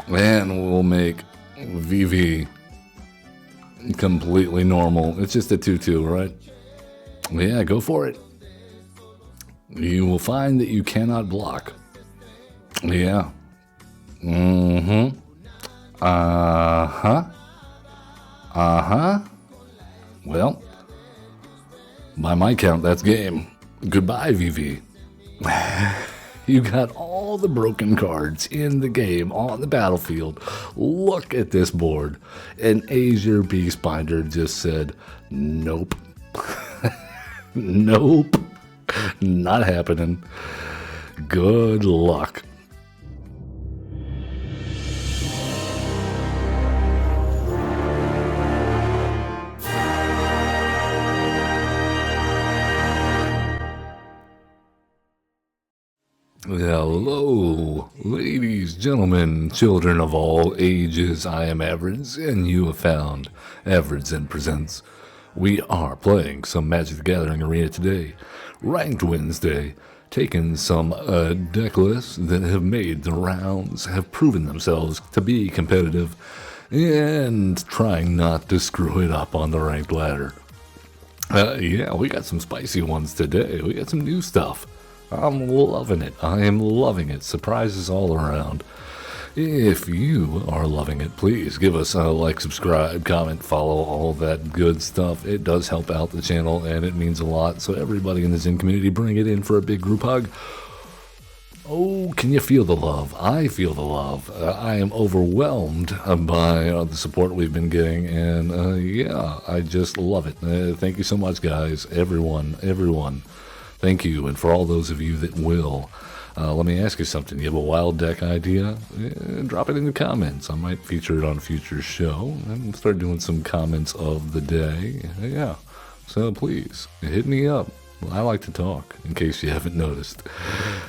And we'll make VV completely normal. It's just a 2-2, right? Yeah, go for it. You will find that you cannot block. Yeah. Mm-hmm. Uh-huh. Uh-huh. Well, by my count, that's game. Goodbye, VV. You got all the broken cards in the game on the battlefield. Look at this board. And Azure Beastbinder just said, nope. Nope. Not happening. Good luck. Hello, ladies, gentlemen, children of all ages. I am Average, and you have found Average and Presents. We are playing some Magic the Gathering Arena today, Ranked Wednesday, taking some deck lists that have made the rounds, have proven themselves to be competitive, and trying not to screw it up on the ranked ladder. Yeah, we got some spicy ones today. We got some new stuff. I'm loving it. I am loving it. Surprises all around. If you are loving it, please give us a like, subscribe, comment, follow, all that good stuff. It does help out the channel, and it means a lot. So everybody in the Zen community, bring it in for a big group hug. Oh, can you feel the love? I feel the love. I am overwhelmed by the support we've been getting, and yeah, I just love it. Thank you so much, guys. Everyone. Thank you, and for all those of you that will, let me ask you something. You have a wild deck idea? Drop it in the comments. I might feature it on a future show and start doing some comments of the day. Yeah, so please, hit me up. I like to talk, in case you haven't noticed.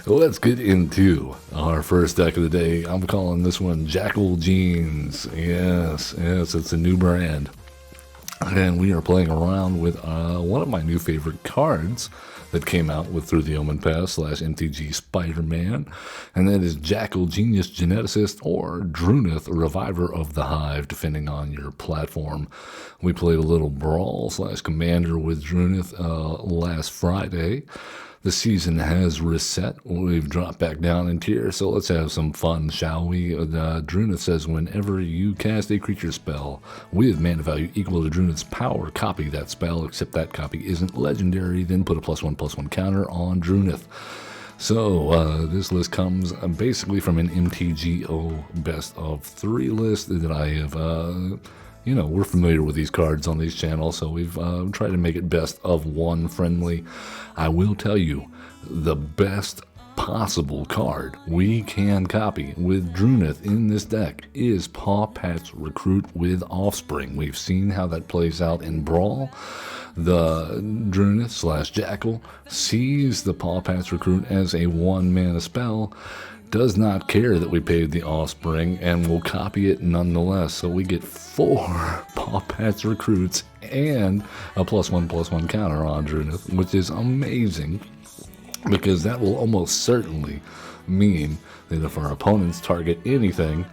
Let's get into our first deck of the day. I'm calling this one Jackal Jeans. Yes, it's a new brand. And we are playing around with one of my new favorite cards that came out with Through the Omen Pass / MTG Spider-Man, and that is Jackal Genius Geneticist or Druneth Reviver of the Hive, depending on your platform. We played a little Brawl / Commander with Druneth last Friday. The season has reset. We've dropped back down in tier, so let's have some fun, shall we? Druneth says, whenever you cast a creature spell with mana value equal to Druneth's power, copy that spell, except that copy isn't legendary, then put a +1/+1 counter on Druneth. So this list comes basically from an MTGO best of 3 list that I have... we're familiar with these cards on these channels, so we've tried to make it best of 1 friendly. I will tell you, the best possible card we can copy with Druneth in this deck is Paw Pat's Recruit with Offspring. We've seen how that plays out in Brawl. The Druneth / Jackal sees the Paw Pat's Recruit as a 1-mana spell, does not care that we paid the Offspring, and will copy it nonetheless. So we get 4 Paw Pat's Recruits and a +1/+1 counter on Druneth, which is amazing, because that will almost certainly mean that if our opponents target anything,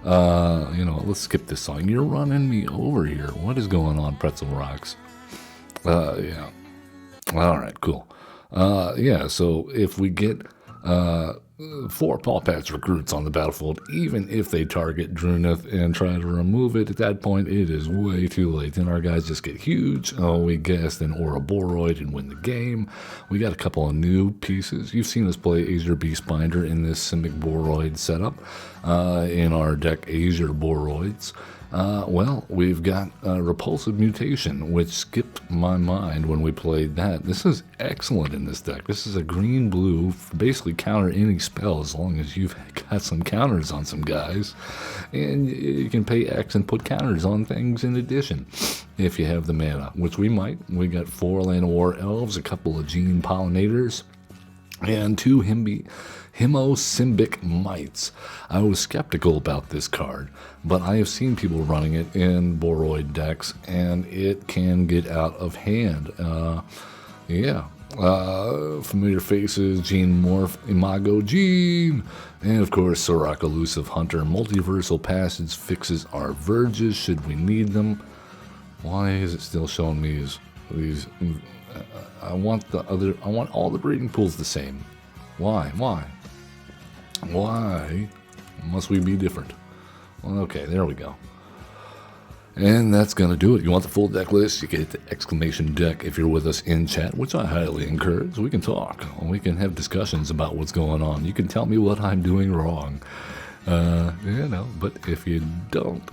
let's skip this song. You're running me over here. What is going on, Pretzel Rocks? Yeah. All right, cool. So if we get 4 Paw Pat's Recruits on the battlefield, even if they target Druneth and try to remove it, at that point it is way too late. Then our guys just get huge. We cast an Ouroboros and win the game. We got a couple of new pieces. You've seen us play Azure Beastbinder in this Simic Boroid setup in our deck Azure Boroids. We've got Repulsive Mutation, which skipped my mind when we played that. This is excellent in this deck. This is a green-blue, basically counter any spell as long as you've got some counters on some guys. And you can pay X and put counters on things in addition, if you have the mana, which we might. We got 4 Land of War Elves, a couple of Gene Pollinators, and 2 Hemosymbic Mites. I was skeptical about this card, but I have seen people running it in Boroid decks, and it can get out of hand. Familiar faces, Gene Morph, Imago Gene, and of course Soraka Elusive Hunter. Multiversal Passage fixes our verges should we need them. Why is it still showing me these? I want all the breeding pools the same. Why must we be different? Well, okay, there we go. And that's going to do it. You want the full deck list? You can hit the exclamation deck if you're with us in chat, which I highly encourage. We can talk. We can have discussions about what's going on. You can tell me what I'm doing wrong. But if you don't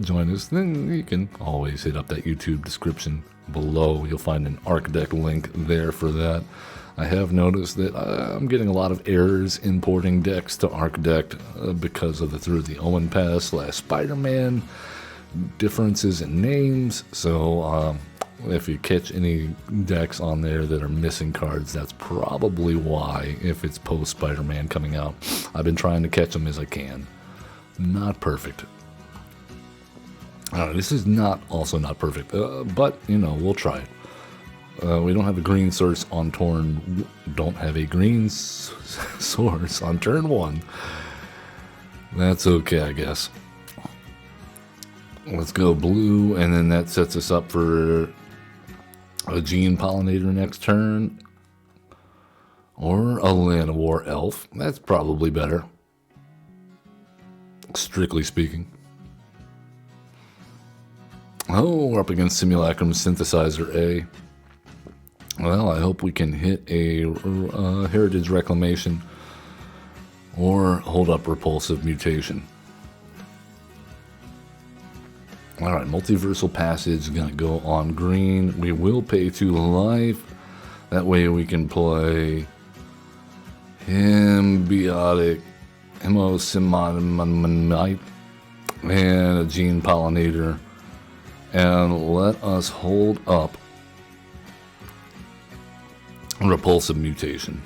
join us, then you can always hit up that YouTube description below. You'll find an Arc Deck link there for that. I have noticed that I'm getting a lot of errors importing decks to Arc Deck because of the Through the Owen Pass / Spider-Man differences in names. So if you catch any decks on there that are missing cards, that's probably why, if it's post Spider-Man coming out. I've been trying to catch them as I can. Not perfect. This is also not perfect, but we'll try it. We don't have a green source on turn. Don't have a green source on turn 1. That's okay, I guess. Let's go blue, and then that sets us up for a Gene Pollinator next turn, or a Llanowar Elf. That's probably better, strictly speaking. Oh, we're up against Simulacrum Synthesizer A. Well, I hope we can hit a Heritage Reclamation or hold up Repulsive Mutation. Alright, Multiversal Passage is going to go on green. We will pay 2 life. That way we can play Hemobiotic, Hemosimmonite, and a Gene Pollinator. And let us hold up Repulsive Mutation.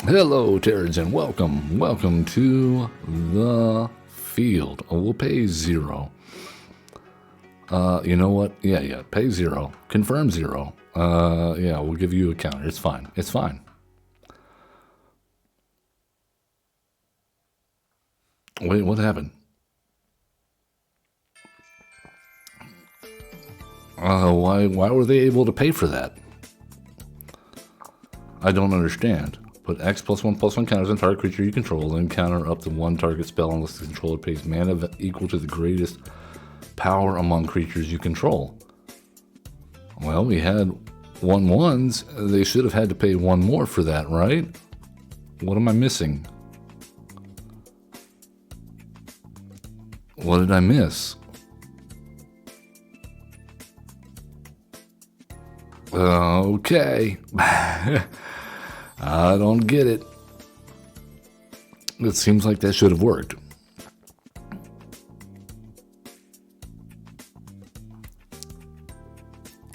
Hello, Terrigen. Welcome to the field. We'll pay 0. You know what? Yeah, pay 0. Confirm 0. Yeah, we'll give you a counter. It's fine. Wait, what happened? Why were they able to pay for that? I don't understand. Put X +1/+1 counters on target creature you control, then counter up to 1 target spell unless the controller pays mana equal to the greatest power among creatures you control. Well, we had 1/1s. They should have had to pay 1 more for that, right? What am I missing? What did I miss? Okay. I don't get it. It seems like that should have worked.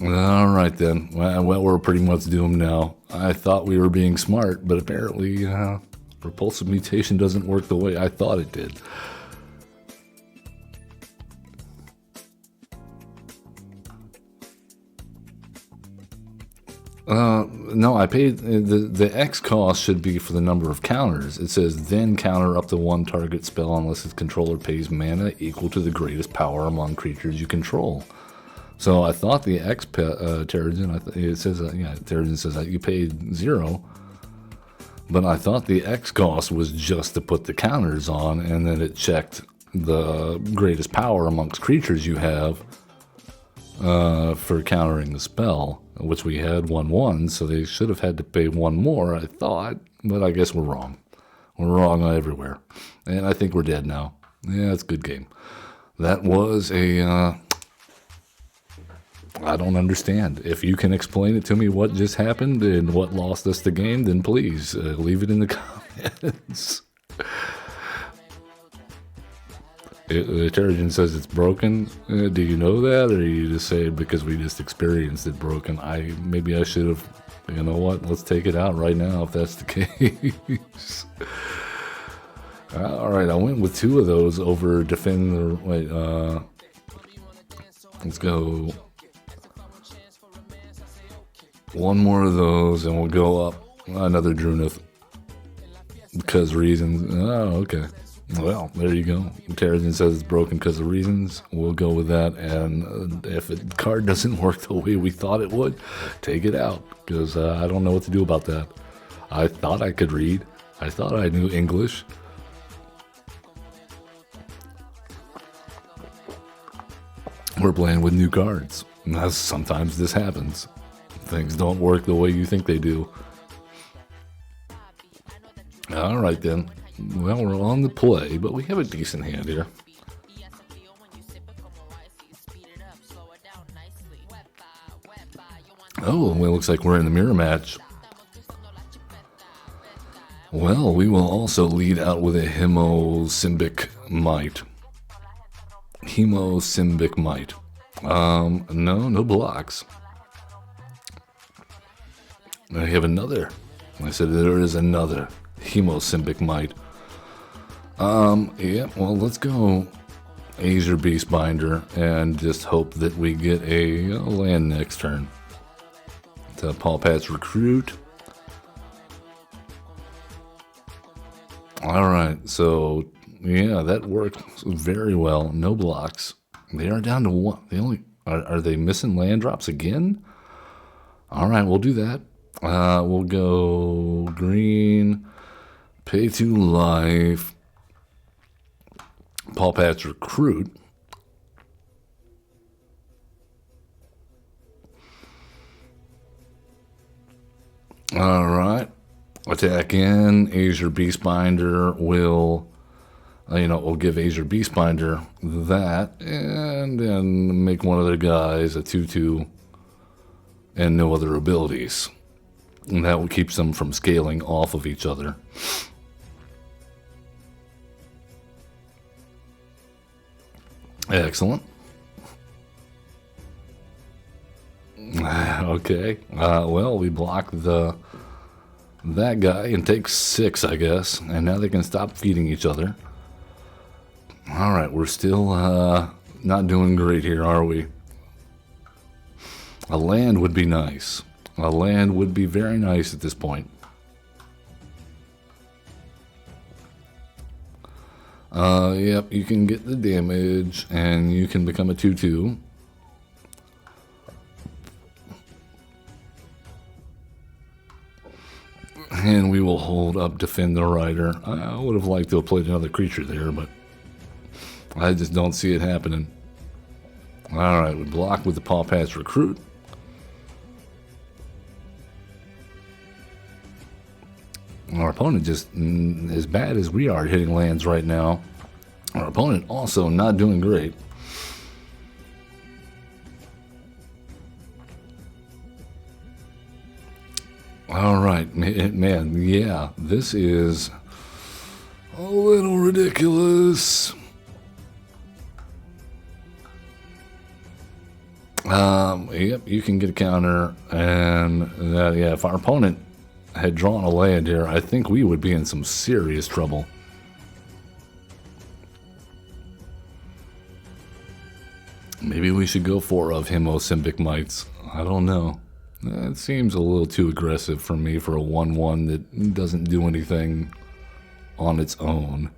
Alright then. Well, we're pretty much doomed now. I thought we were being smart, but apparently Repulsive Mutation doesn't work the way I thought it did. No, I paid the X cost should be for the number of counters. It says then counter up to 1 target spell unless its controller pays mana equal to the greatest power among creatures you control. So I thought the X Terrigen, it says Terrigen says that you paid 0, but I thought the X cost was just to put the counters on, and then it checked the greatest power amongst creatures you have for countering the spell, which we had 1/1, so they should have had to pay 1 more, I thought, but I guess we're wrong. We're wrong everywhere, and I think we're dead now. Yeah, it's a good game. That was a I don't understand. If you can explain it to me what just happened and what lost us the game, then please leave it in the comments. Terrigen says it's broken. Do you know that, or you just say it because we just experienced it broken? Maybe I should have. You know what? Let's take it out right now if that's the case. All right, I went with 2 of those over defend the. Wait, let's go. One more of those and we'll go up. Another Druneth. Because reasons. Oh, okay. Well, there you go. Terrigen says it's broken because of reasons. We'll go with that. And if the card doesn't work the way we thought it would, take it out. Because I don't know what to do about that. I thought I could read. I thought I knew English. We're playing with new cards. And sometimes this happens. Things don't work the way you think they do. Alright then. Well, we're on the play, but we have a decent hand here. Oh, well, it looks like we're in the mirror match. Well, we will also lead out with a Hemosymbic Might. Hemosymbic Might. No blocks. I have another. I said there is another Hemosymbic Might. Yeah, well, let's go Azure Beastbinder and just hope that we get a land next turn. To Paul Pat's Recruit. Alright, so yeah, that worked very well. No blocks. They are down to one. They only are they missing land drops again? Alright, we'll do that. We'll go green, pay 2 life, Paul Pat's Recruit. Alright, attack in, Azure Beastbinder will, we'll give Azure Beastbinder that, and then make one of their guys a 2/2 and no other abilities. And that will keep them from scaling off of each other. Excellent. Okay. Well, we blocked that guy and take 6, I guess. And now they can stop feeding each other. All right, we're still not doing great here, are we? A land would be nice. A land would be very nice at this point. Yep, you can get the damage, and you can become a 2/2. And we will hold up Defend the Rider. I would have liked to have played another creature there, but I just don't see it happening. Alright, we block with the Paw Pat's Recruit. Our opponent just, as bad as we are hitting lands right now, our opponent also not doing great. Alright, man, yeah, this is a little ridiculous. Yep, you can get a counter, and yeah, if our opponent had drawn a land here, I think we would be in some serious trouble. Maybe we should go 4 of Hemosymbic Mites. I don't know. It seems a little too aggressive for me for a 1/1 that doesn't do anything on its own.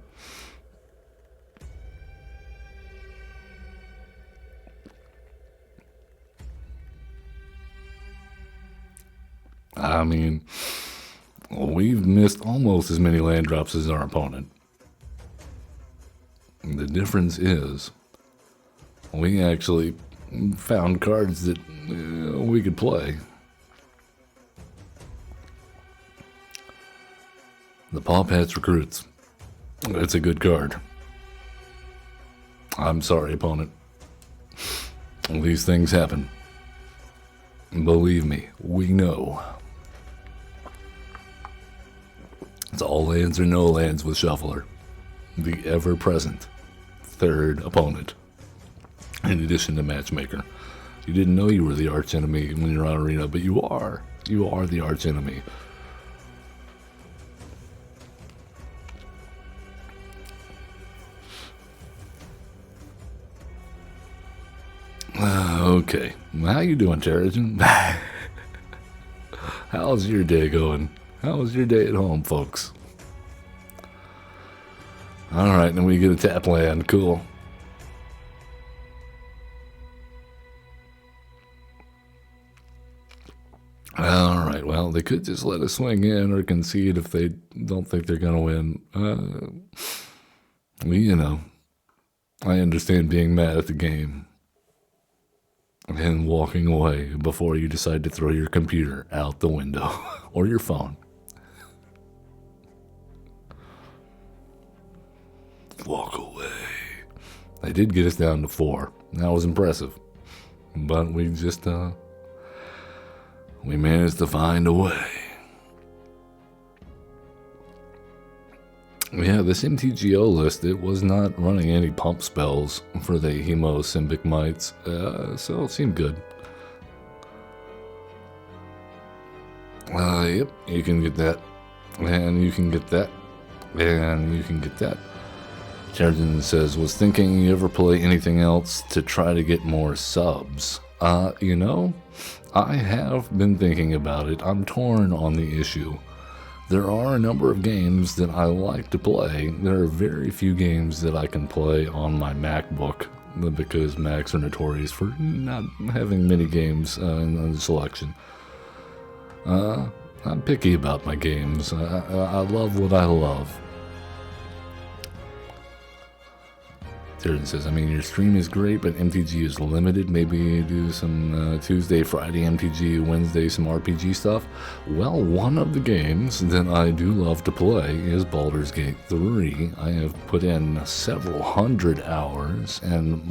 I mean, we've missed almost as many land drops as our opponent. The difference is we actually found cards that we could play. The Paw Pat's Recruits. It's a good card. I'm sorry, opponent. These things happen. Believe me, we know. It's all lands or no lands with Shuffler. The ever-present third opponent. In addition to Matchmaker. You didn't know you were the arch enemy when you're on Arena, but you are. You are the arch enemy. Okay. How you doing, Terrigen? How's your day going? How's your day at home, folks? Alright, then we get a tap land. Cool. Alright, well, they could just let us swing in or concede if they don't think they're going to win. You know, I understand being mad at the game and walking away before you decide to throw your computer out the window or your phone. Walk away. They did get us down to 4. That was impressive. But we just, we managed to find a way. Yeah, this MTGO list, it was not running any pump spells for the Hemo-Symbic Mites, so it seemed good. Yep, you can get that, and you can get that, and you can get that. Sheridan says, was thinking you ever play anything else to try to get more subs? You know, I have been thinking about it. I'm torn on the issue. There are a number of games that I like to play. There are very few games that I can play on my MacBook because Macs are notorious for not having many games in the selection. I'm picky about my games. I love what I love. Sheridan says, I mean, your stream is great, but MTG is limited. Maybe do some Tuesday, Friday MTG, Wednesday some RPG stuff. Well, one of the games that I do love to play is Baldur's Gate 3. I have put in several hundred hours, and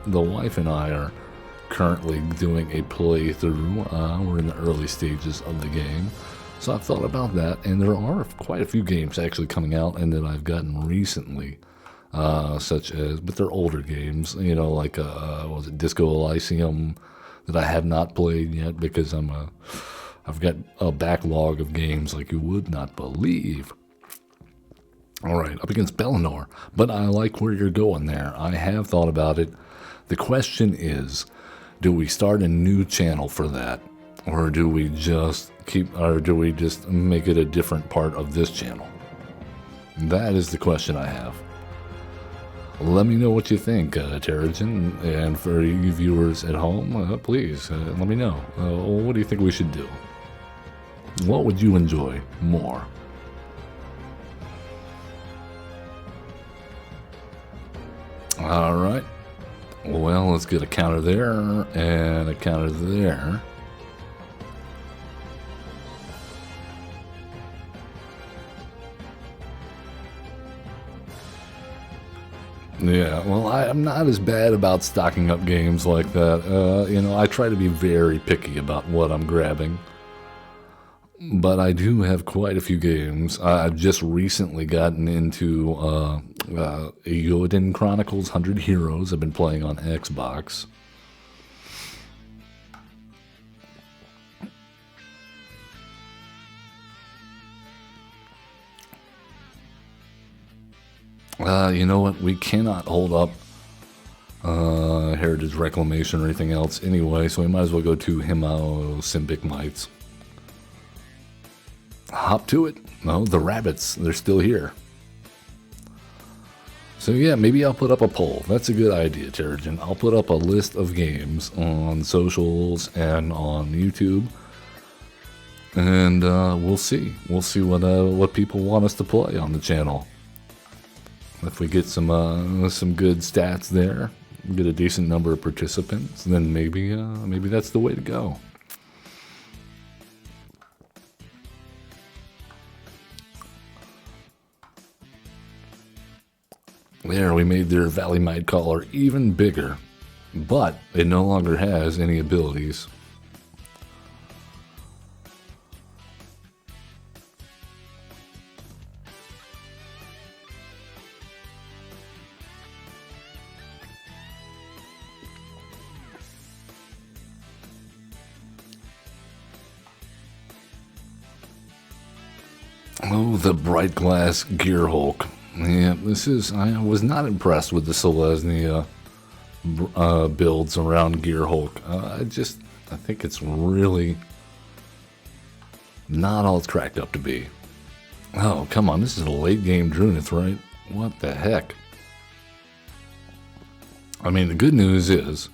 the wife and I are currently doing a playthrough. We're in the early stages of the game. So I've thought about that, and there are quite a few games actually coming out and that I've gotten recently. Such as, but they're older games, you know, like, was it Disco Elysium that I have not played yet because I've got a backlog of games like you would not believe. Alright, up against Bellinor, but I like where you're going there. I have thought about it. The question is, do we start a new channel for that? Or do we just make it a different part of this channel? That is the question I have. Let me know what you think, Terrigen, and for you viewers at home, please let me know. What do you think we should do? What would you enjoy more? Alright, well, let's get a counter there, and a counter there. Yeah, well, I'm not as bad about stocking up games like that. You know, I try to be very picky about what I'm grabbing. But I do have quite a few games. I've just recently gotten into Eiyuden Chronicles 100 Heroes. I've been playing on Xbox. You know what? We cannot hold up Heritage Reclamation or anything else anyway, so we might as well go to Hemo-Symbic Mites. Hop to it. No, the rabbits, they're still here. So yeah, maybe I'll put up a poll. That's a good idea, Terrigen. I'll put up a list of games on socials and on YouTube. And we'll see. We'll see what people want us to play on the channel. If we get some good stats there, get a decent number of participants, then maybe that's the way to go. There, we made their Valley Might Caller even bigger, but it no longer has any abilities. Oh, the Bright Glass Gear Hulk. Yeah, I was not impressed with the Selesnya builds around Gear Hulk. I think it's really Not all it's cracked up to be. Oh, come on, this is a late game Druneth, right? What the heck? I mean, the good news is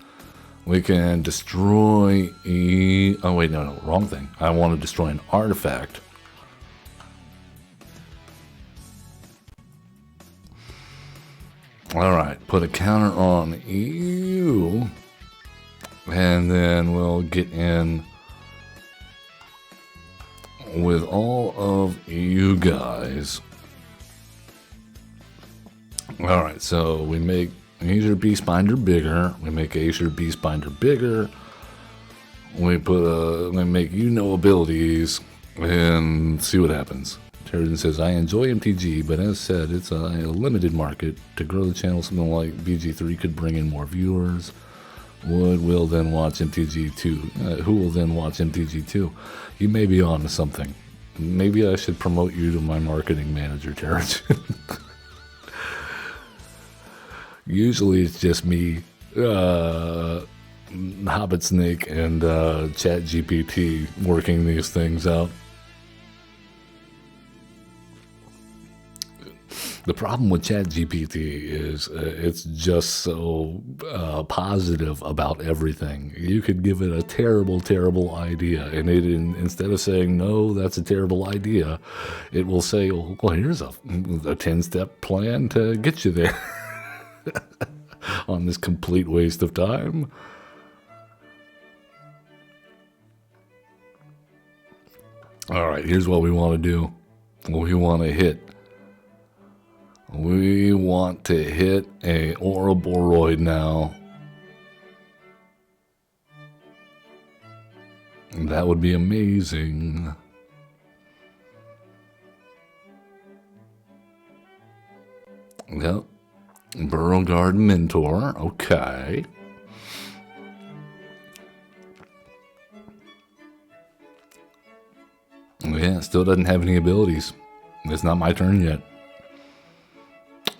we can destroy oh wait, no, wrong thing. I want to destroy an artifact. Alright, put a counter on you. And then we'll get in with all of you guys. Alright, so we make Acer Beastbinder bigger. We make Acer Beastbinder bigger. We make abilities and see what happens. Terrigen says, I enjoy MTG, but as said, it's a limited market. To grow the channel, something like BG3 could bring in more viewers. Will then watch MTG2. Who will then watch MTG2? You may be on to something. Maybe I should promote you to my marketing manager, Terrigen. Usually it's just me, Hobbit Snake, and ChatGPT working these things out. The problem with ChatGPT is it's just so positive about everything. You could give it a terrible, terrible idea, and instead of saying, no, that's a terrible idea, it will say, well, here's a 10-step plan to get you there on this complete waste of time. All right, here's what we want to do. We want to hit a Ouroboros now. That would be amazing. Yep. Burrowguard Mentor. Okay. Yeah, still doesn't have any abilities. It's not my turn yet.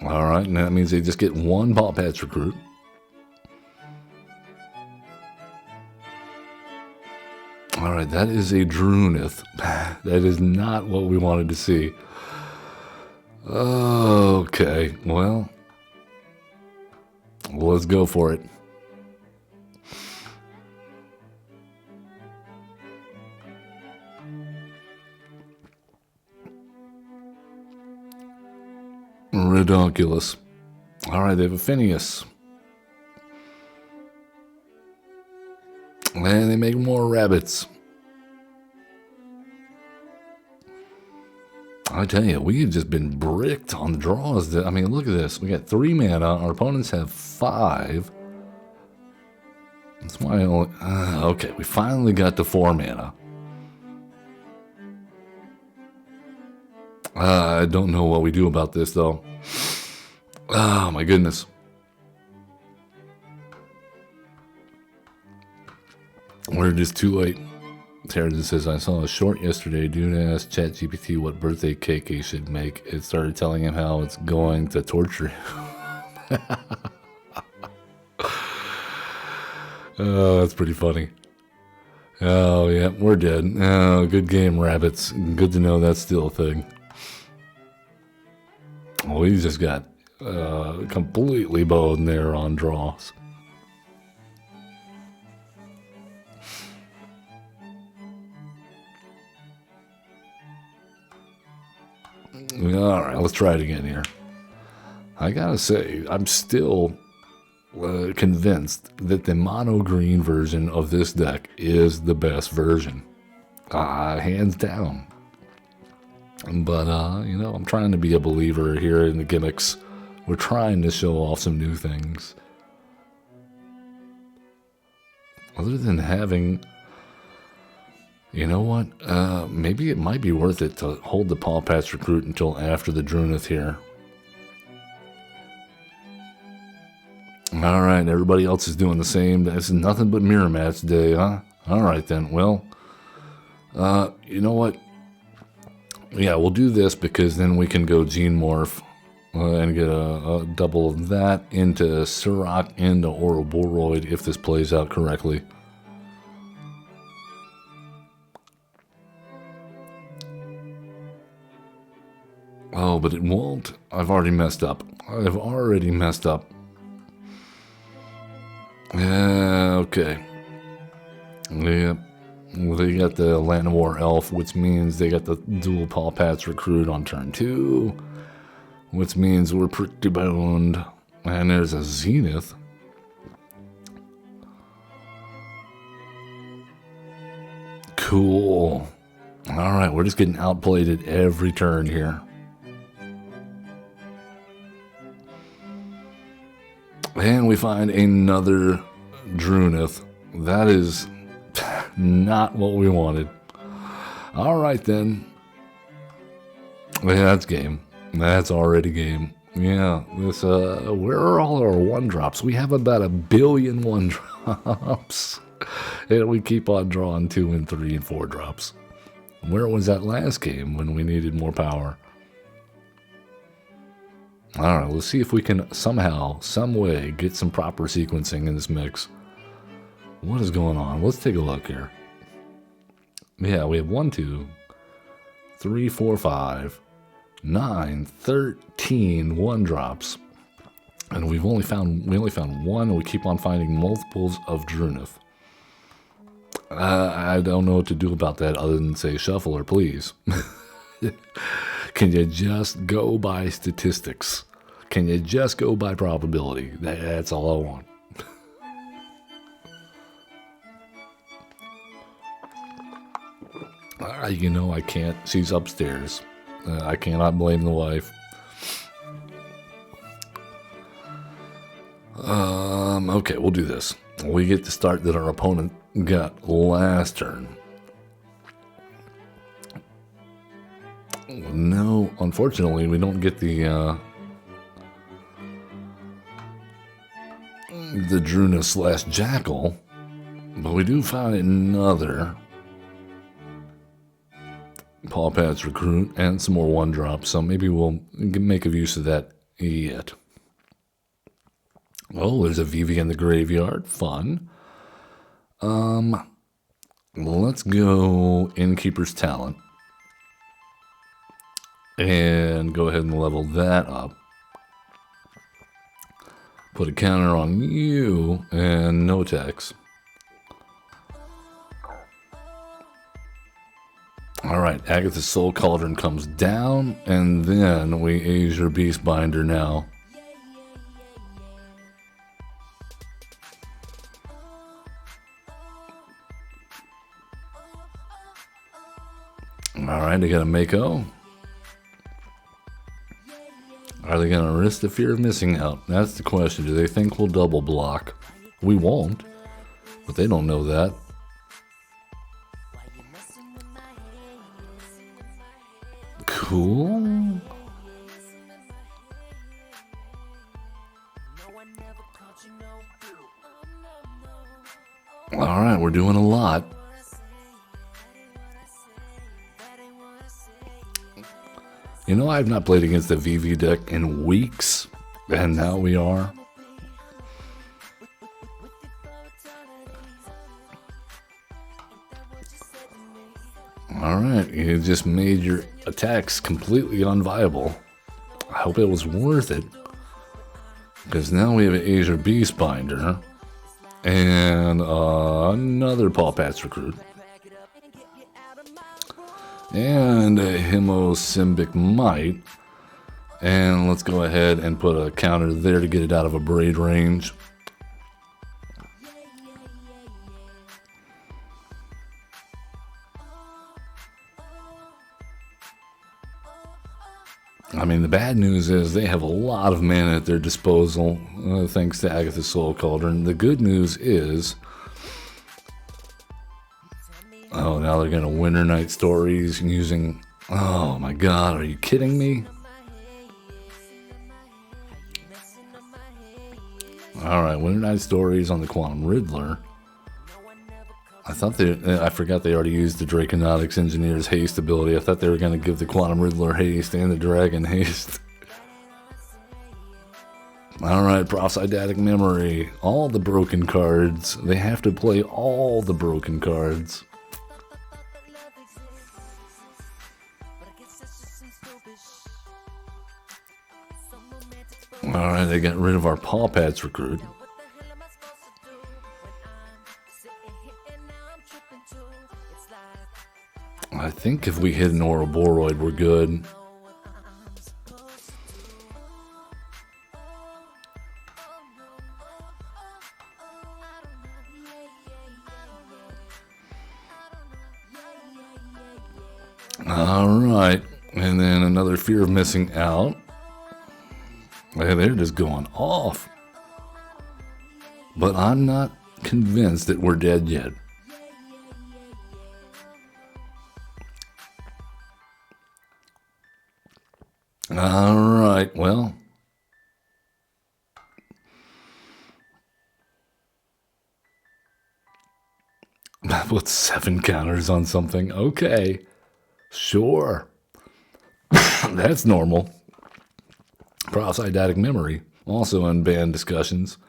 Alright, and that means they just get one Paw Patch recruit. Alright, that is a Druneth. That is not what we wanted to see. Okay, well, let's go for it. Ridiculous. Alright, they have a Phineas. And they make more rabbits. I tell you, we have just been bricked on the draws. I mean, look at this. We got 3 mana. Our opponents have 5. That's why I only... okay, we finally got to 4 mana. I don't know what we do about this, though. Oh, my goodness. We're just too late. Terrigen says, I saw a short yesterday. Dude asked ChatGPT what birthday cake he should make. It started telling him how it's going to torture him. Oh, that's pretty funny. Oh, yeah, we're dead. Oh, good game, rabbits. Good to know that's still a thing. Well, we just got completely bowed there on draws. Alright, let's try it again here. I gotta say, I'm still convinced that the mono green version of this deck is the best version. Hands down. But, you know, I'm trying to be a believer here in the gimmicks. We're trying to show off some new things. Other than having... You know what? Maybe it might be worth it to hold the Paw Patch recruit until after the Druneth here. Alright, everybody else is doing the same. This is nothing but mirror match day, huh? Alright then, well... you know what? Yeah, we'll do this because then we can go Gene Morph and get a double of that into Sirach into Ouroboros if this plays out correctly. Oh, but it won't. I've already messed up. I've already messed up. Yeah, okay. Yep. Well, they got the Land of War Elf, which means they got the dual Paw Pats recruit on turn 2, which means we're pretty boned. And there's a Zenith. Cool. Alright, we're just getting outplayed at every turn here. And we find another Druneth. That is not what we wanted. Alright then. Yeah, that's game. That's already game. Yeah, this where are all our 1-drops? We have about 1 billion 1-drops. And we keep on drawing 2 and 3 and 4 drops. Where was that last game when we needed more power? Alright, let's see if we can somehow, some way, get some proper sequencing in this mix. What is going on? Let's take a look here. Yeah, we have 1, 2, 3, 4, 5, 9, 13 1-drops. And we only found 1, and we keep on finding multiples of Druneth. I don't know what to do about that other than say shuffle or please. Can you just go by statistics? Can you just go by probability? That's all I want. You know I can't. She's upstairs. I cannot blame the wife. Okay, we'll do this. We get the start that our opponent got last turn. No, unfortunately, we don't get the Druneth / Jackal, but we do find another Paw Pats recruit and some more 1-drops, so maybe we'll make a use of that yet. Oh, there's a VV in the graveyard. Fun. Let's go Innkeeper's Talent. And go ahead and level that up. Put a counter on you and no attacks. Alright, Agatha's Soul Cauldron comes down, and then we Azure Beastbinder now. Alright, they got a Mako. Are they going to risk the fear of missing out? That's the question. Do they think we'll double block? We won't, but they don't know that. Cool. Alright, we're doing a lot. You know, I've not played against the VV deck in weeks, and now we are. Alright, you just made your attacks completely unviable. I hope it was worth it. Because now we have an Azure Beastbinder and another Paw Pats recruit. And a Hemosymbic Might. And let's go ahead and put a counter there to get it out of a braid range. I mean, the bad news is they have a lot of mana at their disposal, thanks to Agatha's Soul Cauldron. The good news is... Oh, now they're going to Winter Night Stories using... Oh my god, are you kidding me? Alright, Winter Night Stories on the Quantum Riddler. I forgot they already used the Draconautics Engineer's haste ability. I thought they were going to give the Quantum Riddler haste and the Dragon haste. Alright, Propsydatic Memory. All the broken cards. They have to play all the broken cards. Alright, they got rid of our Paw Pats recruit. I think if we hit an Ouroboros, we're good. Alright, and then another Fear of Missing Out. Hey, they're just going off. But I'm not convinced that we're dead yet. Alright, well. That puts 7 counters on something. Okay. Sure. That's normal. Cross-eidetic memory. Also in band discussions.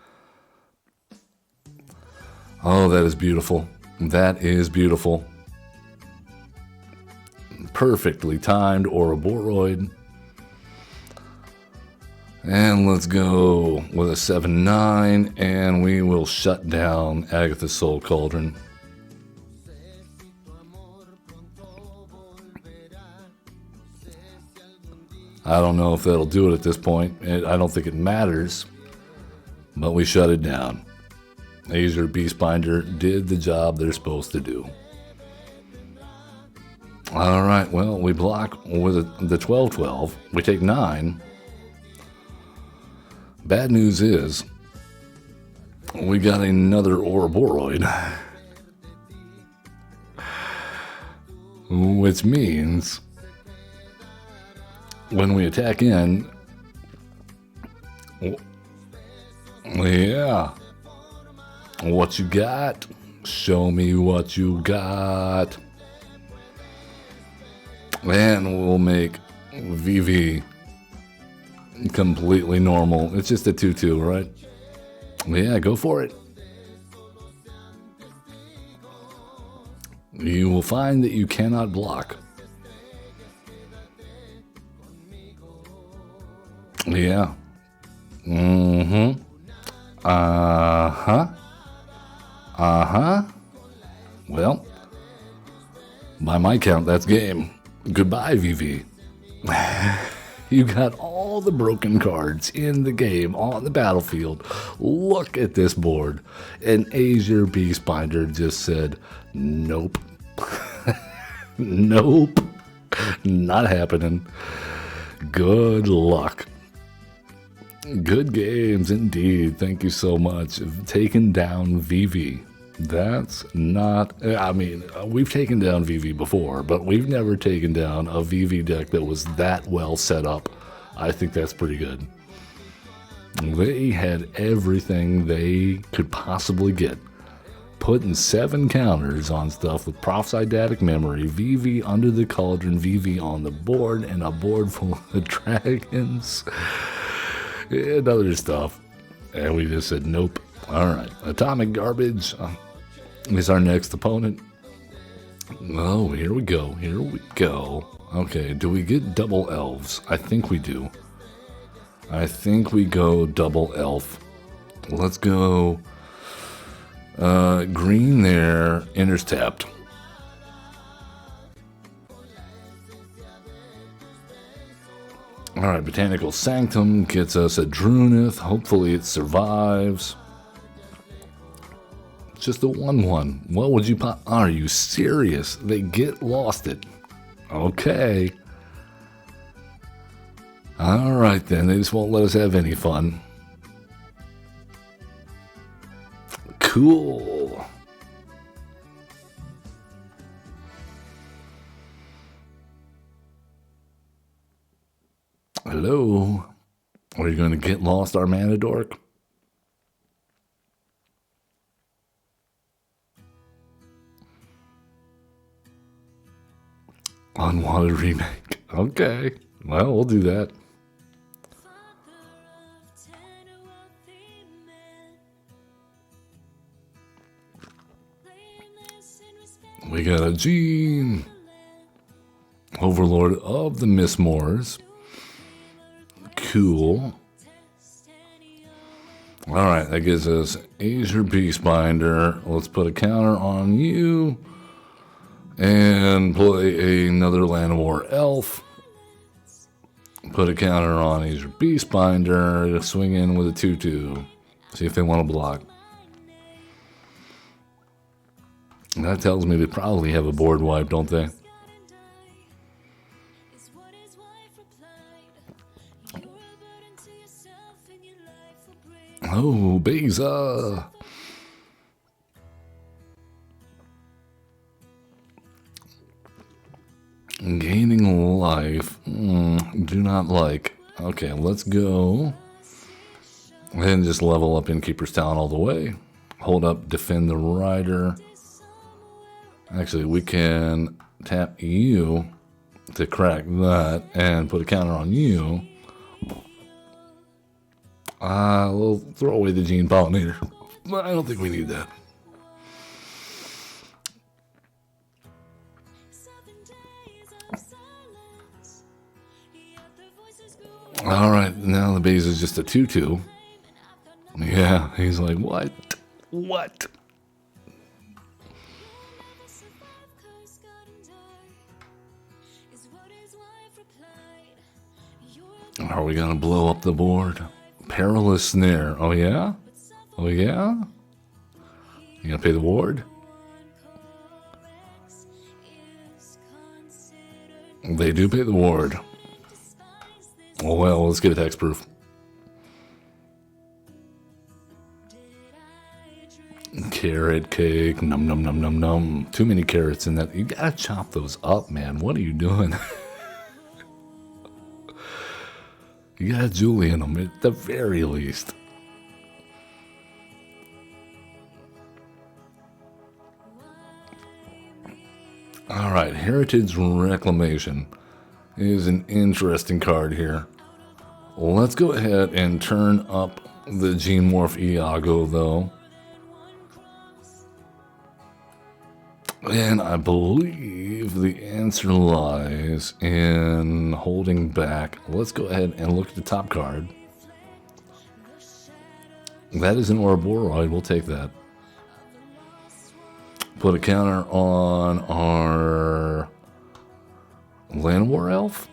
Oh, that is beautiful. That is beautiful. Perfectly timed Ouroboros. And let's go with a 7-9, and we will shut down Agatha's Soul Cauldron. I don't know if that'll do it at this point. I don't think it matters, but we shut it down. Azure Beastbinder did the job they're supposed to do. All right, well, we block with the 12-12. We take 9. Bad news is, we got another Ouroboros, which means when we attack in, yeah, what you got? Show me what you got. And we'll make VV completely normal. It's just a 2-2, right? Yeah, go for it. You will find that you cannot block. Yeah. Mm-hmm. Uh-huh. Uh-huh. Well, by my count, that's game. Goodbye, VV. You got all the broken cards in the game on the battlefield. Look at this board. And Azure Beastbinder just said, nope. Nope. Not happening. Good luck. Good games indeed. Thank you so much. Taken down VV. That's not... I mean, we've taken down VV before, but we've never taken down a VV deck that was that well set up. I think that's pretty good. They had everything they could possibly get. Putting 7 counters on stuff with Prophesidatic Memory, VV under the Cauldron, VV on the board, and a board full of dragons and other stuff. And we just said, nope. Alright, Atomic Garbage is our next opponent. Oh, here we go. Here we go. Okay, do we get double elves? I think we do. I think we go double elf. Let's go green there, enters tapped. Alright, Botanical Sanctum gets us a Druneth. Hopefully it survives. It's just a 1-1. What would you pop? Are you serious? They get lost it. Okay. Alright then, they just won't let us have any fun. Cool. Hello? Are you going to get lost, our mana dork? Unwanted remake. Okay. Well, we'll do that. We got a Gene. Overlord of the Mistmoors. Cool. Alright, that gives us Azure Beastbinder. Let's put a counter on you. And play another Land of War Elf. Put a counter on Azure Beastbinder. Swing in with a 2/2. See if they want to block. That tells me they probably have a board wipe, don't they? Oh, Beza! Gaining life. Do not like. Okay, let's go. And just level up Innkeeper's Town all the way. Hold up, defend the rider. Actually, we can tap you to crack that and put a counter on you. We'll throw away the Gene Pollinator. But I don't think we need that. Alright, now the base is just a 2/2. Yeah, he's like, what? What? Are we gonna blow up the board? Perilous Snare. Oh yeah? Oh yeah? You gonna pay the ward? They do pay the ward. Oh well, let's get a hexproof. Carrot cake, num num num num num. Too many carrots in that. You gotta chop those up, man. What are you doing? You got Julie in them at the very least. Alright, Heritage Reclamation is an interesting card here. Let's go ahead and turn up the Gene Morph Iago, though. And I believe the answer lies in holding back. Let's go ahead and look at the top card. That is an Ouroboros. We'll take that. Put a counter on our Land War Elf.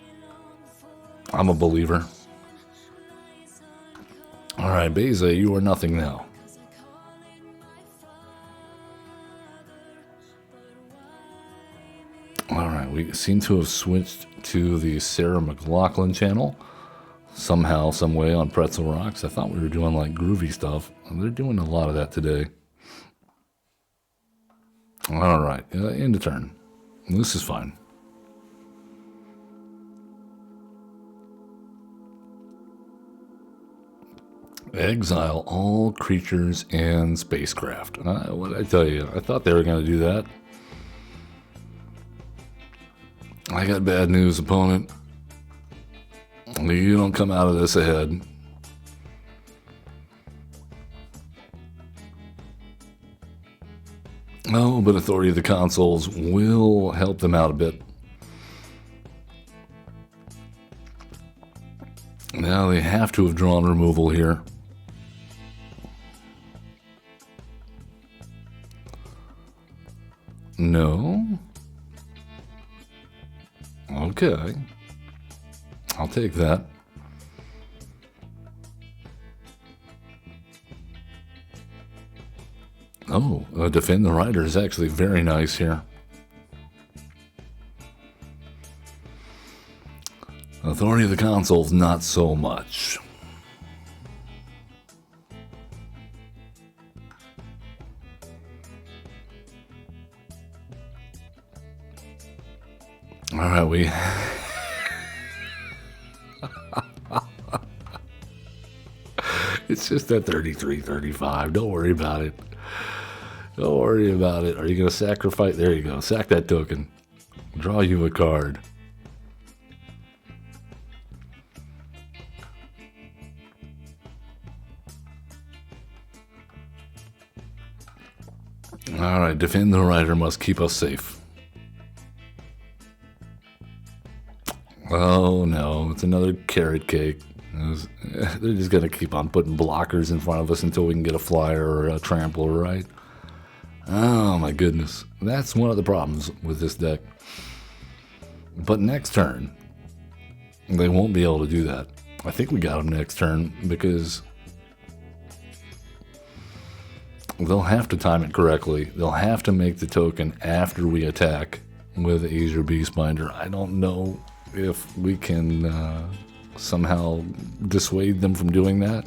I'm a believer. Alright, Beza, you are nothing now. Alright, we seem to have switched to the Sarah McLachlan channel. Somehow, some way on Pretzel Rocks. I thought we were doing like groovy stuff. They're doing a lot of that today. Alright, end of turn. This is fine. Exile all creatures and spacecraft. What did I tell you? I thought they were going to do that. I got bad news, opponent. You don't come out of this ahead. Oh, but Authority of the Consoles will help them out a bit. Now they have to have drawn removal here. No. Okay. I'll take that. Oh, Defend the Rider is actually very nice here. Authority of the Consoles, not so much. Alright, we... It's just that 33-35. Don't worry about it. Don't worry about it. Are you going to sacrifice? There you go. Sack that token. Draw you a card. Alright, Defend the Rider must keep us safe. Oh no, it's another carrot cake. They're just going to keep on putting blockers in front of us until we can get a flyer or a trampler, right? Oh my goodness. That's one of the problems with this deck. But next turn, they won't be able to do that. I think we got them next turn because they'll have to time it correctly. They'll have to make the token after we attack with Azure Beastbinder. I don't know if we can somehow dissuade them from doing that.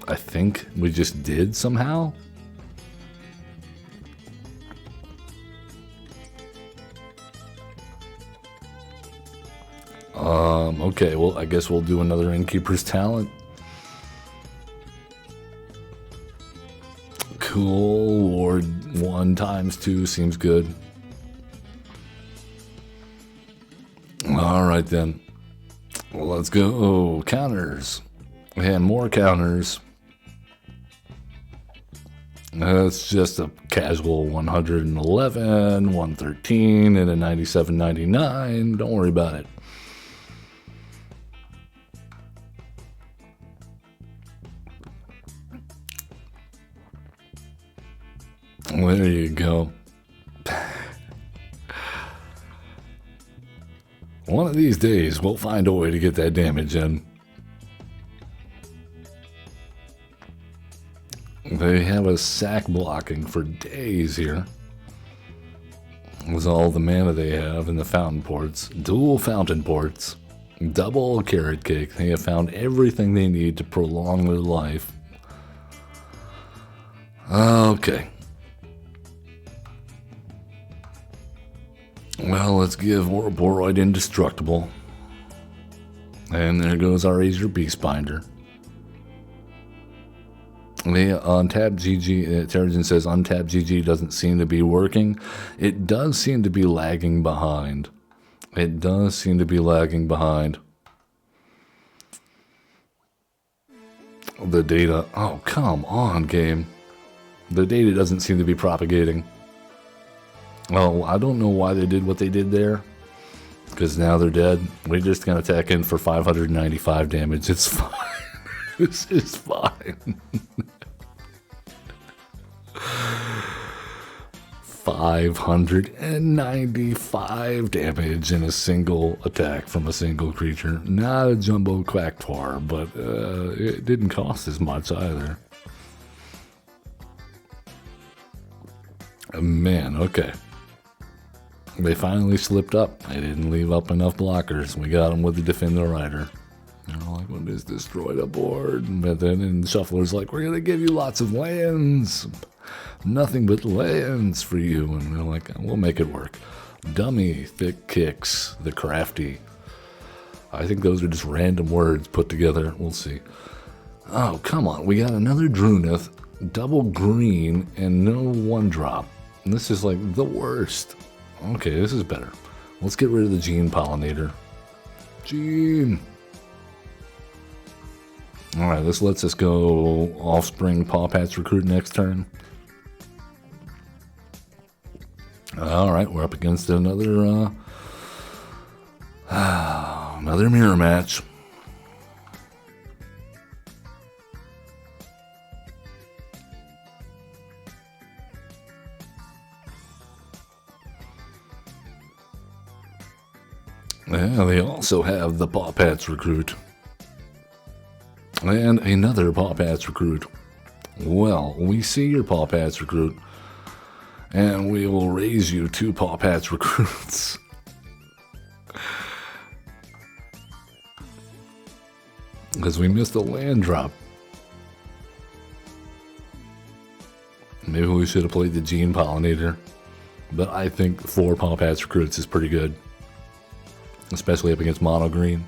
I think we just did somehow. Okay, well, I guess we'll do another Innkeeper's Talent. Cool, Ward 1 times 2 seems good. Alright then. Well, let's go. Counters. And more counters. It's just a casual 111, 113, and a 97.99. Don't worry about it. There you go. One of these days, we'll find a way to get that damage in. They have a sack blocking for days here. With all the mana they have in the fountain ports. Dual fountain ports. Double carrot cake. They have found everything they need to prolong their life. Okay. Well, let's give Boroid Indestructible. And there goes our Azure Beastbinder. The untap GG, Terrigen says untap GG doesn't seem to be working. It does seem to be lagging behind. It does seem to be lagging behind. The data, oh come on game. The data doesn't seem to be propagating. Oh, I don't know why they did what they did there. Because now they're dead. We're just going to attack in for 595 damage. It's fine. This is fine. 595 damage in a single attack from a single creature. Not a jumbo quacktor, but it didn't cost as much either. Man, okay. They finally slipped up. They didn't leave up enough blockers. We got them with the Defender Rider. You know, like, when it's destroyed a board. But then in Shuffler's like, we're going to give you lots of lands. Nothing but lands for you. And they're like, we'll make it work. Dummy, Thick Kicks, the Crafty. I think those are just random words put together. We'll see. Oh, come on. We got another Druneth, double green, and no 1-drop. And this is like the worst. Okay, this is better. Let's get rid of the Gene Pollinator. Gene. Alright, this lets us go Offspring Pawpatch Recruit next turn. Alright, we're up against another another mirror match. Yeah, they also have the Pawpatch Recruit. And another Pawpatch Recruit. Well, we see your Pawpatch Recruit. And we will raise you 2 Pawpatch Recruits. Because we missed a land drop. Maybe we should have played the Gene Pollinator. But I think 4 Pawpatch Recruits is pretty good. Especially up against mono green.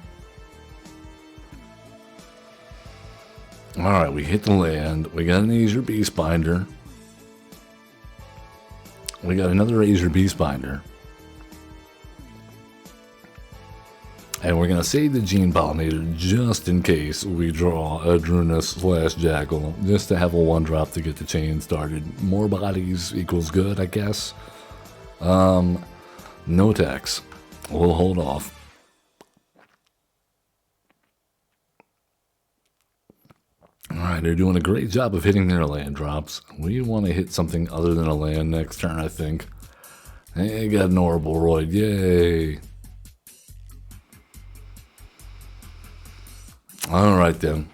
Alright, we hit the land. We got an Azure Beastbinder. We got another Azure Beastbinder. And we're going to save the Gene Pollinator just in case we draw a Druneth / Jackal. Just to have a 1-drop to get the chain started. More bodies equals good, I guess. No tax. We'll hold off. Alright, they're doing a great job of hitting their land drops. We want to hit something other than a land next turn, I think. Hey, got an Ouroboros, yay! Alright then.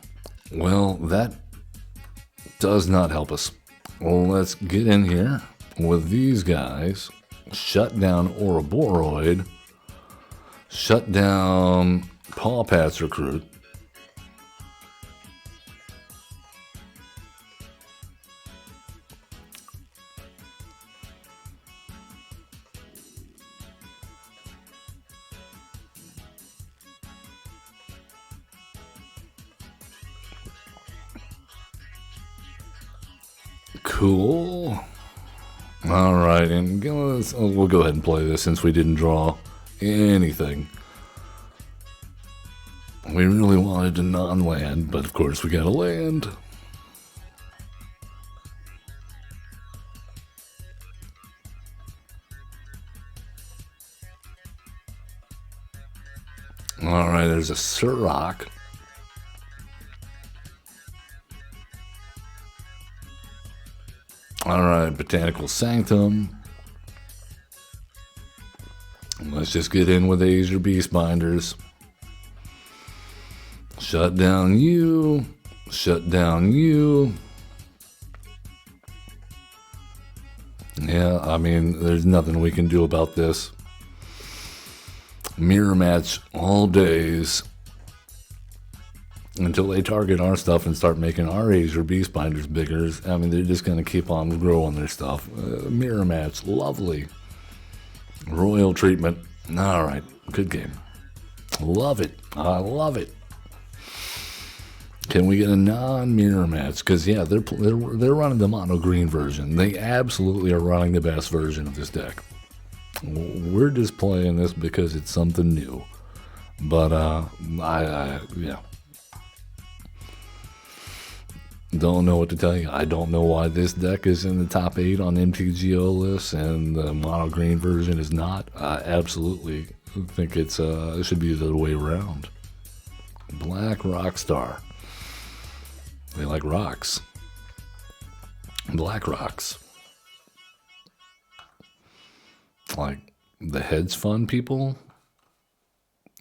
Well, that does not help us. Well, let's get in here with these guys. Shut down Ouroboros. Shut down Paw Pat's Recruit. Cool. Alright, and we'll go ahead and play this since we didn't draw anything. We really wanted to non-land, but of course we got a land. Alright, there's a Surrock. Alright, Botanical Sanctum. Let's just get in with Azure Beast Binders. Shut down you. Shut down you. Yeah, I mean, there's nothing we can do about this. Mirror match all days until they target our stuff and start making our Azure Beast Binders bigger. I mean, they're just going to keep on growing their stuff. Mirror match, lovely. Royal treatment. All right, good game. Love it. I love it. Can we get a non-mirror match? Because yeah, they're running the mono green version. They absolutely are running the best version of this deck. We're just playing this because it's something new. But yeah. Don't know what to tell you. I don't know why this deck is in the top 8 on MTGO lists and the mono green version is not. I absolutely think it should be the other way around. Black Rockstar. They like rocks. Black rocks. Like the hedge fund people.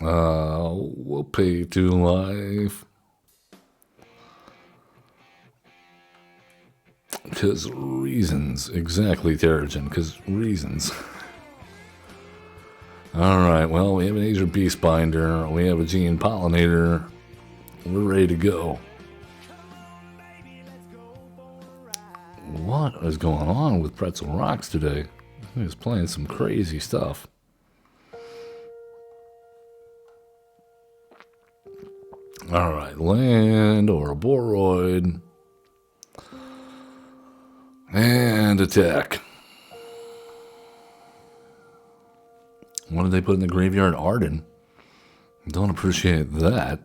We'll pay 2 life. Because reasons. Exactly, Terrigen. Because reasons. Alright, well, we have an Azure Beast Binder. We have a Gene Pollinator. We're ready to go. What is going on with Pretzel Rocks today? He's playing some crazy stuff. Alright, land or a Boroid. And attack. What did they put in the graveyard? Arden. Don't appreciate that.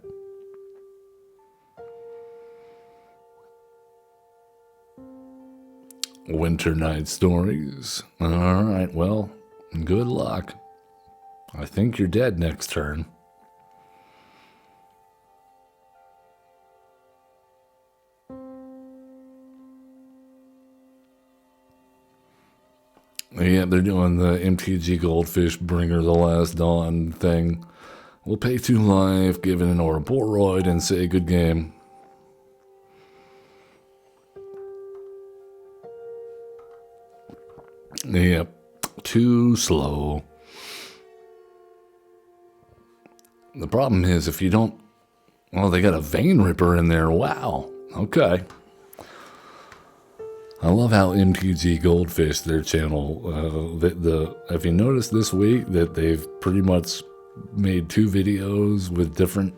Winter Night Stories. Alright, well, good luck. I think you're dead next turn. Yeah, they're doing the MTG Goldfish Bringer the Last Dawn thing. We'll pay 2 life, give it an Ouroboros, and say good game. Yep, too slow. The problem is if you don't... Well, they got a Vein Ripper in there. Wow. Okay. I love how MTG Goldfish, their channel, if you notice this week that they've pretty much made 2 videos with different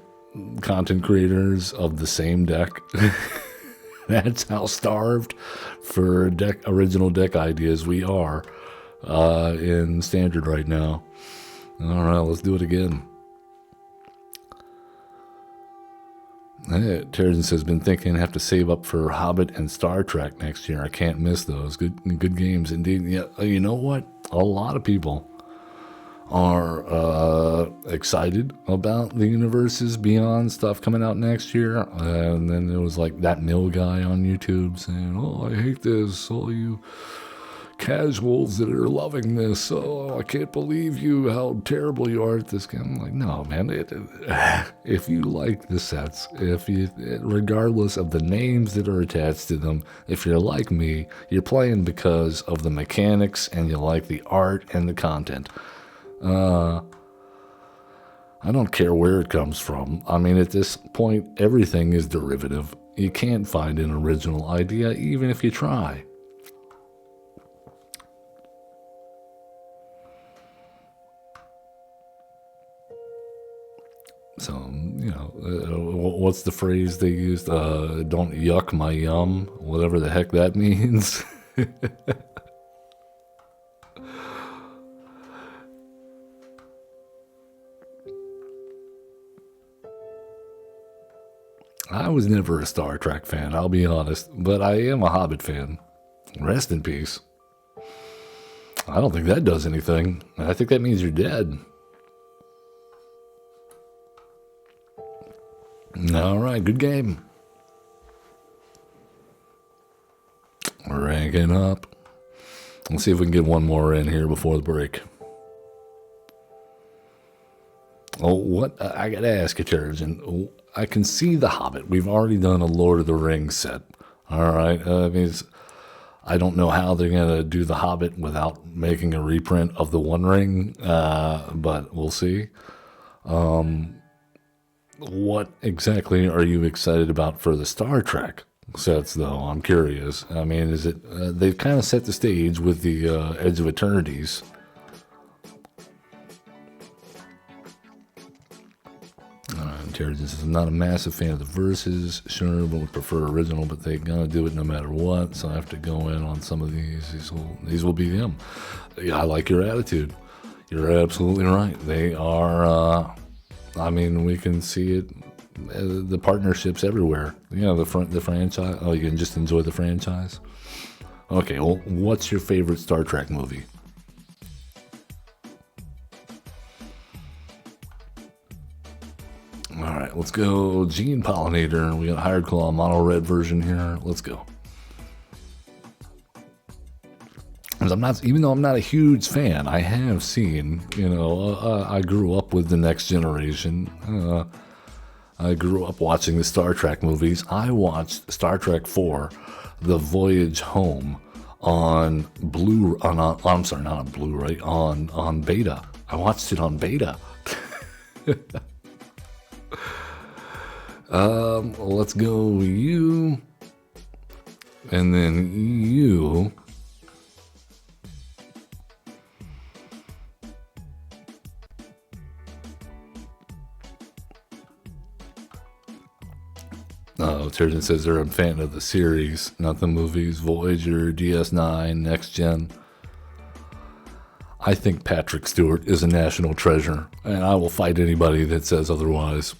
content creators of the same deck. That's how starved for original deck ideas we are in Standard right now. All right, let's do it again. Terrigen says, been thinking I have to save up for Hobbit and Star Trek next year. I can't miss those. Good games indeed. Yeah, you know what? A lot of people are excited about the Universes Beyond stuff coming out next year. And then there was like that Mill guy on YouTube saying, "Oh, I hate this. All you casuals that are loving this. Oh, I can't believe you, how terrible you are at this game." I'm like, no, man. If you like the sets, regardless of the names that are attached to them, if you're like me, you're playing because of the mechanics and you like the art and the content. I don't care where it comes from. I mean, at this point, everything is derivative. You can't find an original idea, even if you try. So, what's the phrase they used? Don't yuck my yum, whatever the heck that means. I was never a Star Trek fan, I'll be honest, but I am a Hobbit fan. Rest in peace. I don't think that does anything. I think that means you're dead. All right, good game. We're ranking up. Let's see if we can get one more in here before the break. Oh, what? I gotta ask you, Terrigen. I can see The Hobbit. We've already done a Lord of the Rings set. All right. I don't know how they're gonna do The Hobbit without making a reprint of the One Ring, but we'll see. What exactly are you excited about for the Star Trek sets, though? I'm curious. I mean, is it they've kind of set the stage with the Edge of Eternities. Terrigen says, "I'm not a massive fan of the verses, sure, but would prefer original, but they're gonna do it no matter what, so I have to go in on some of these. These will be them." Yeah, I like your attitude. You're absolutely right. They are, I mean, we can see it, the partnerships everywhere. The franchise. Oh, you can just enjoy the franchise? Okay, well, what's your favorite Star Trek movie? All right, let's go Gene Pollinator. We got a Hired Claw mono red version here. Let's go. Even though I'm not a huge fan, I have seen, I grew up with the Next Generation. I grew up watching the Star Trek movies. I watched Star Trek 4, The Voyage Home, on I'm sorry, not on Blu-ray, on beta. I watched it on beta. Let's go you, and then you. Turgeon says they're a fan of the series, not the movies. Voyager, DS9, Next Gen. I think Patrick Stewart is a national treasure, and I will fight anybody that says otherwise.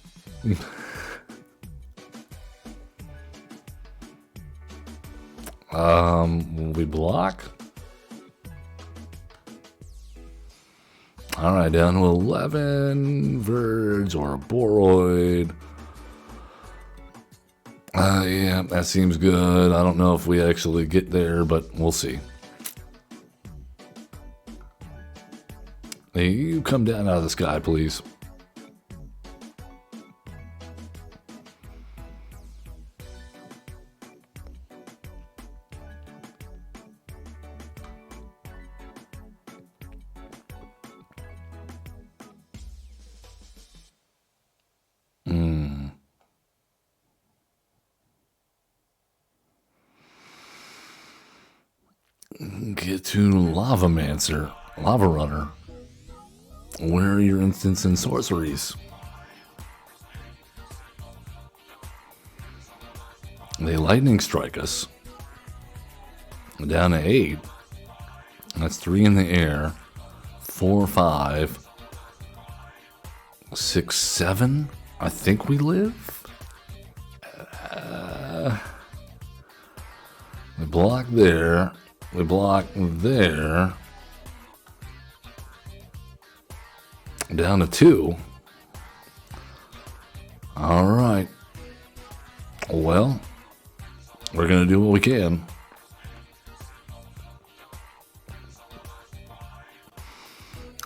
Will we block? All right, down to 11. Verge or a Boroid. Yeah, that seems good. I don't know if we actually get there, but we'll see. Hey, you come down out of the sky, please. Get to Lavamancer, Lava Runner. Where are your instants and sorceries? They lightning strike us. Down to 8. That's 3 in the air. 4, 5, 6, 7. I think we live. We block there. We block there. Down to 2. All right. Well, we're going to do what we can.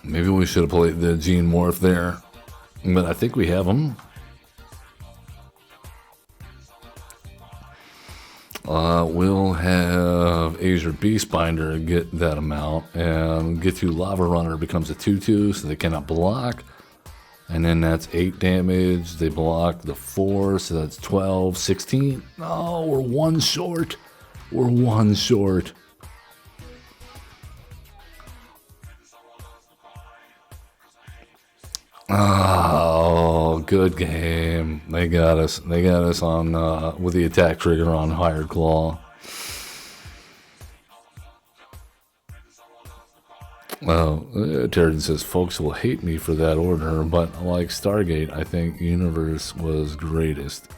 Maybe we should have played the Gene Morph there, but I think we have them. We'll have Azure Beastbinder get that amount, and get to Lava Runner becomes a 2/2, so they cannot block. And then that's 8 damage. They block the 4, so that's 12, 16. Oh, we're 1 short. We're 1 short. Oh, good game. They got us. They got us on with the attack trigger on Hired Claw. Well, Terrigen says, folks will hate me for that order, but like Stargate, I think Universe was greatest.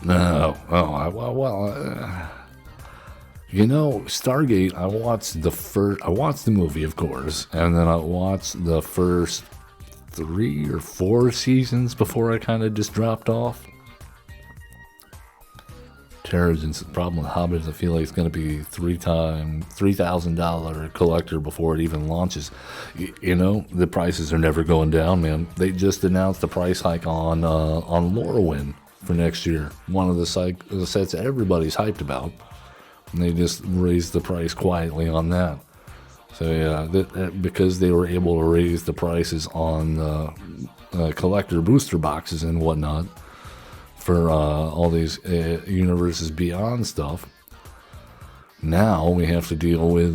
No. Oh, you know, Stargate, I watched the movie, of course, and then I watched the first 3 or 4 seasons before I kind of just dropped off. Terrigen's problem with Hobbit is I feel like it's going to be $3,000 collector before it even launches. You know, the prices are never going down, man. They just announced the price hike on Lorwyn for next year. One of the sets everybody's hyped about. And they just raised the price quietly on that. So yeah, because they were able to raise the prices on collector booster boxes and whatnot for all these Universes Beyond stuff, now we have to deal with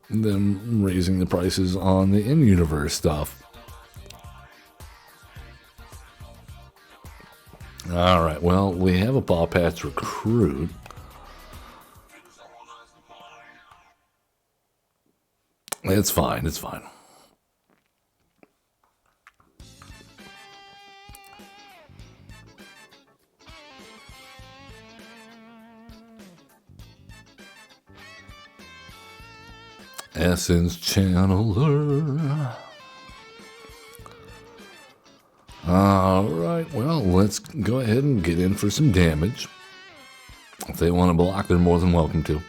them raising the prices on the in-universe stuff. All right, well, we have a Paw Patch recruit. It's fine, it's fine. Essence Channeler. Alright, well, let's go ahead and get in for some damage. If they want to block, they're more than welcome to.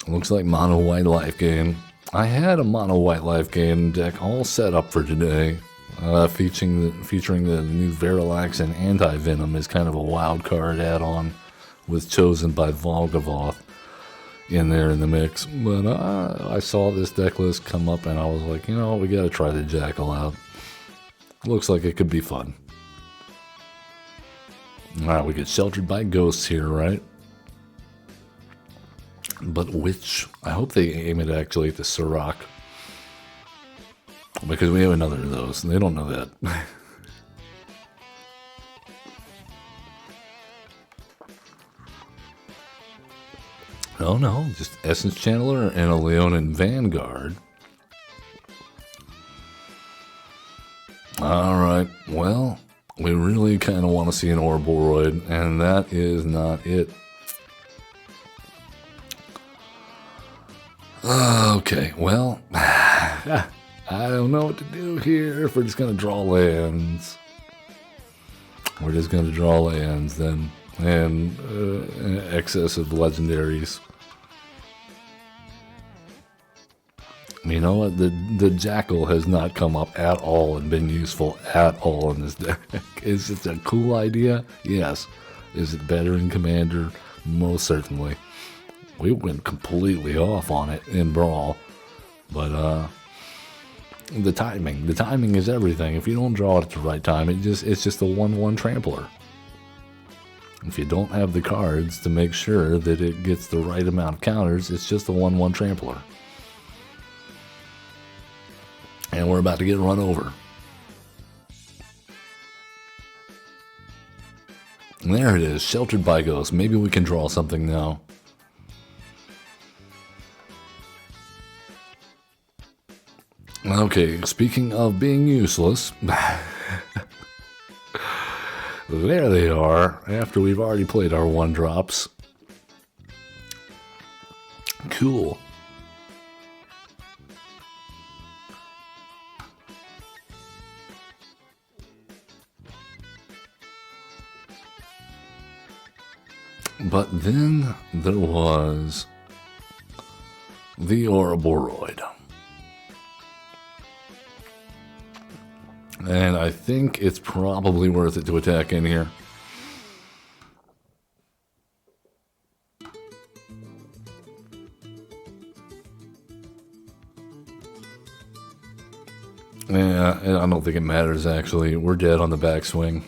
Looks like mono white life gain. I had a mono white life gain deck all set up for today, featuring the new Verilax and Anti-Venom as kind of a wild card add-on with Chosen by Volgavoth in there in the mix. But I saw this deck list come up and I was like, you know, we got to try the Jackal out. Looks like it could be fun. Alright, we get Sheltered by Ghosts here, right? But which, I hope they aim it actually at the Surrak. Because we have another of those, and they don't know that. Oh no, just Essence Channeler and a Leonin Vanguard. Alright, well, we really kind of want to see an Orboroid, and that is not it. Okay, well, I don't know what to do here if we're just going to draw lands. We're just going to draw lands then, and excess of legendaries. You know what, the Jackal has not come up at all and been useful at all in this deck. Is it a cool idea? Yes. Is it better in Commander? Most certainly. We went completely off on it in Brawl, but the timing is everything. If you don't draw it at the right time, it's just a 1/1 trampler. If you don't have the cards to make sure that it gets the right amount of counters, it's just a 1/1 trampler. And we're about to get run over. And there it is, Sheltered by Ghosts. Maybe we can draw something now. Okay, speaking of being useless, there they are, after we've already played our 1-drops. cool. But then there was the Ouroboros. And I think it's probably worth it to attack in here. Yeah, I don't think it matters, actually. We're dead on the backswing.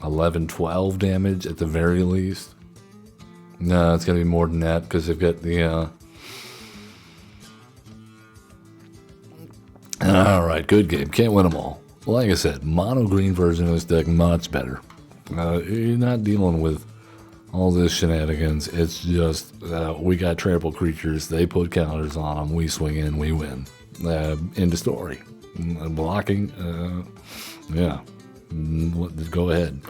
11, 12 damage at the very least. No, it's going to be more than that because they've got the... Alright, good game. Can't win them all. Like I said, mono green version of this deck, much better. You're not dealing with all this shenanigans. It's just, we got trample creatures. They put counters on them. We swing in, we win. End of story. Blocking, yeah, go ahead.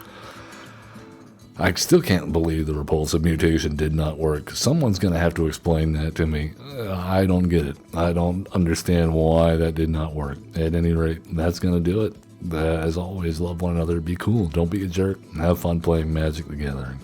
I still can't believe the Repulsive Mutation did not work. Someone's going to have to explain that to me. I don't get it. I don't understand why that did not work. At any rate, that's going to do it. As always, love one another, be cool, don't be a jerk, and have fun playing Magic the Gathering.